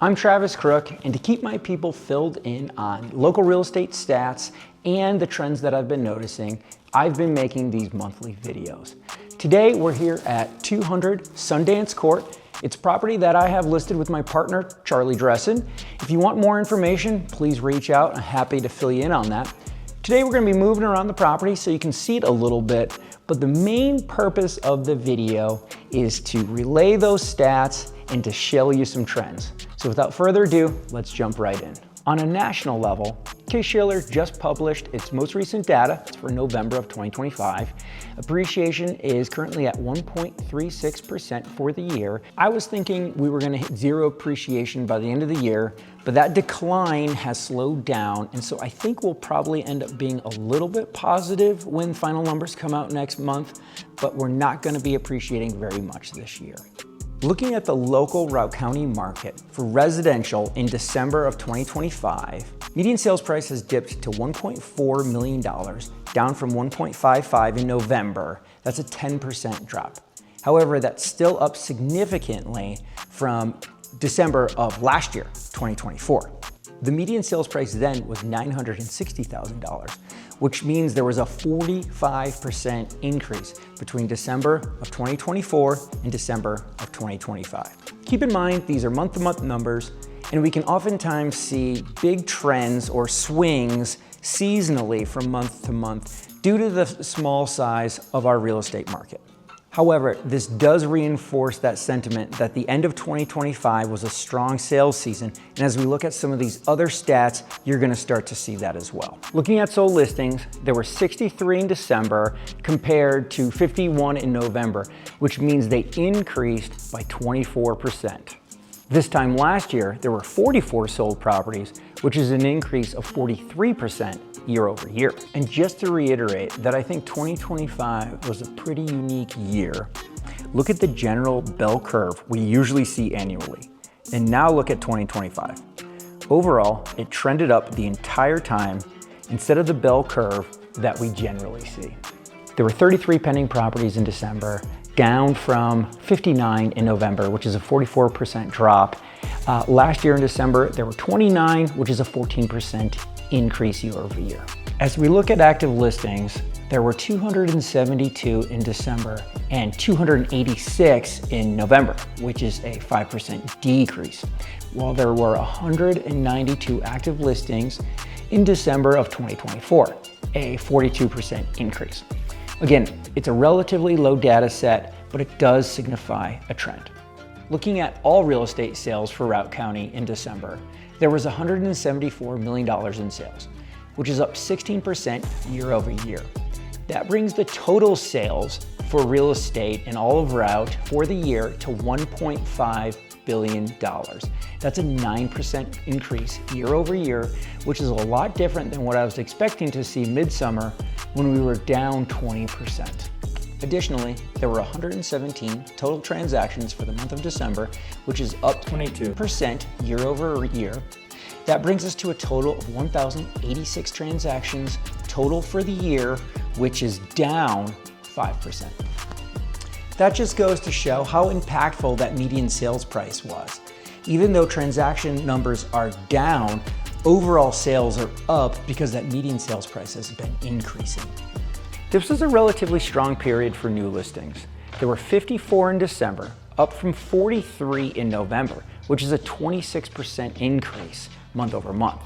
I'm Travis Crook, and to keep my people filled in on local real estate stats and the trends that I've been noticing, I've been making these monthly videos. Today, we're here at 200 Sundance Court. It's a property that I have listed with my partner, Charlie Dressen. If you want more information, please reach out. I'm happy to fill you in on that. Today, we're gonna be moving around the property so you can see it a little bit, but the main purpose of the video is to relay those stats and to show you some trends. So without further ado, let's jump right in. On a national level, Case-Shiller just published its most recent data. It's for November of 2025. Appreciation is currently at 1.36% for the year. I was thinking we were gonna hit zero appreciation by the end of the year, but that decline has slowed down, and so I think we'll probably end up being a little bit positive when final numbers come out next month, but we're not gonna be appreciating very much this year. Looking at the local Routt County market for residential in December of 2025, median sales price has dipped to $1.4 million, down from $1.55 in November. That's a 10% drop. However, that's still up significantly from December of last year, 2024. The median sales price then was $960,000, which means there was a 45% increase between December of 2024 and December of 2025. Keep in mind, these are month-to-month numbers, and we can oftentimes see big trends or swings seasonally from month to month due to the small size of our real estate market. However, this does reinforce that sentiment that the end of 2025 was a strong sales season, and as we look at some of these other stats, you're gonna start to see that as well. Looking at sold listings, there were 63 in December compared to 51 in November, which means they increased by 24%. This time last year, there were 44 sold properties, which is an increase of 43% year over year. And just to reiterate that I think 2025 was a pretty unique year, look at the general bell curve we usually see annually. And now look at 2025. Overall, it trended up the entire time instead of the bell curve that we generally see. There were 33 pending properties in December, down from 59 in November, which is a 44% drop. Last year in December, there were 29, which is a 14% increase year over year. As we look at active listings, there were 272 in December and 286 in November, which is a 5% decrease, while there were 192 active listings in December of 2024, a 42% increase. Again, it's a relatively low data set, but it does signify a trend. Looking at all real estate sales for Routt County in December, there was $174 million in sales, which is up 16% year over year. That brings the total sales for real estate in all of Routt for the year to $1.5 billion. That's a 9% increase year over year, which is a lot different than what I was expecting to see midsummer when we were down 20%. Additionally, there were 117 total transactions for the month of December, which is up 22% year over year. That brings us to a total of 1,086 transactions total for the year, which is down 5%. That just goes to show how impactful that median sales price was. Even though transaction numbers are down, overall sales are up because that median sales price has been increasing. This was a relatively strong period for new listings. There were 54 in December, up from 43 in November, which is a 26% increase month over month.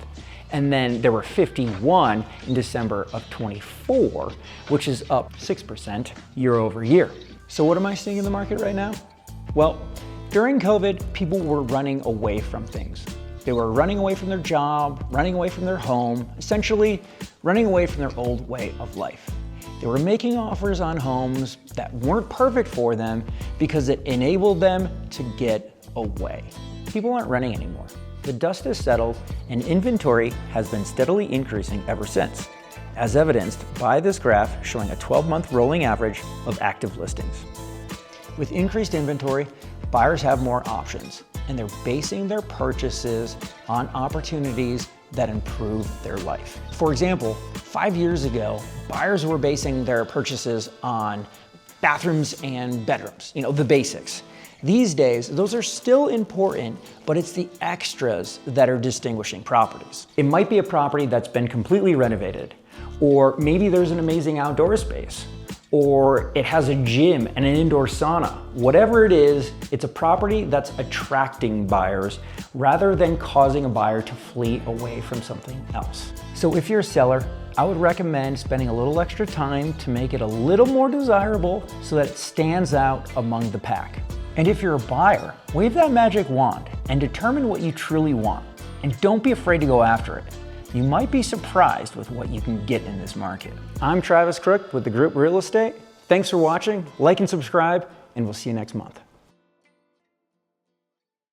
And then there were 51 in December of 24, which is up 6% year over year. So what am I seeing in the market right now? Well, during COVID, people were running away from things. They were running away from their job, running away from their home, essentially running away from their old way of life. They were making offers on homes that weren't perfect for them because it enabled them to get away. People aren't running anymore. The dust has settled and inventory has been steadily increasing ever since, as evidenced by this graph showing a 12-month rolling average of active listings. With increased inventory, buyers have more options, and they're basing their purchases on opportunities that improve their life. For example, 5 years ago, buyers were basing their purchases on bathrooms and bedrooms, the basics. These days, those are still important, but it's the extras that are distinguishing properties. It might be a property that's been completely renovated, or maybe there's an amazing outdoor space, or it has a gym and an indoor sauna. Whatever it is, it's a property that's attracting buyers rather than causing a buyer to flee away from something else. So if you're a seller, I would recommend spending a little extra time to make it a little more desirable so that it stands out among the pack. And if you're a buyer, wave that magic wand and determine what you truly want. And don't be afraid to go after it. You might be surprised with what you can get in this market. I'm Travis Crook with the Group Real Estate. Thanks for watching, like and subscribe, and we'll see you next month.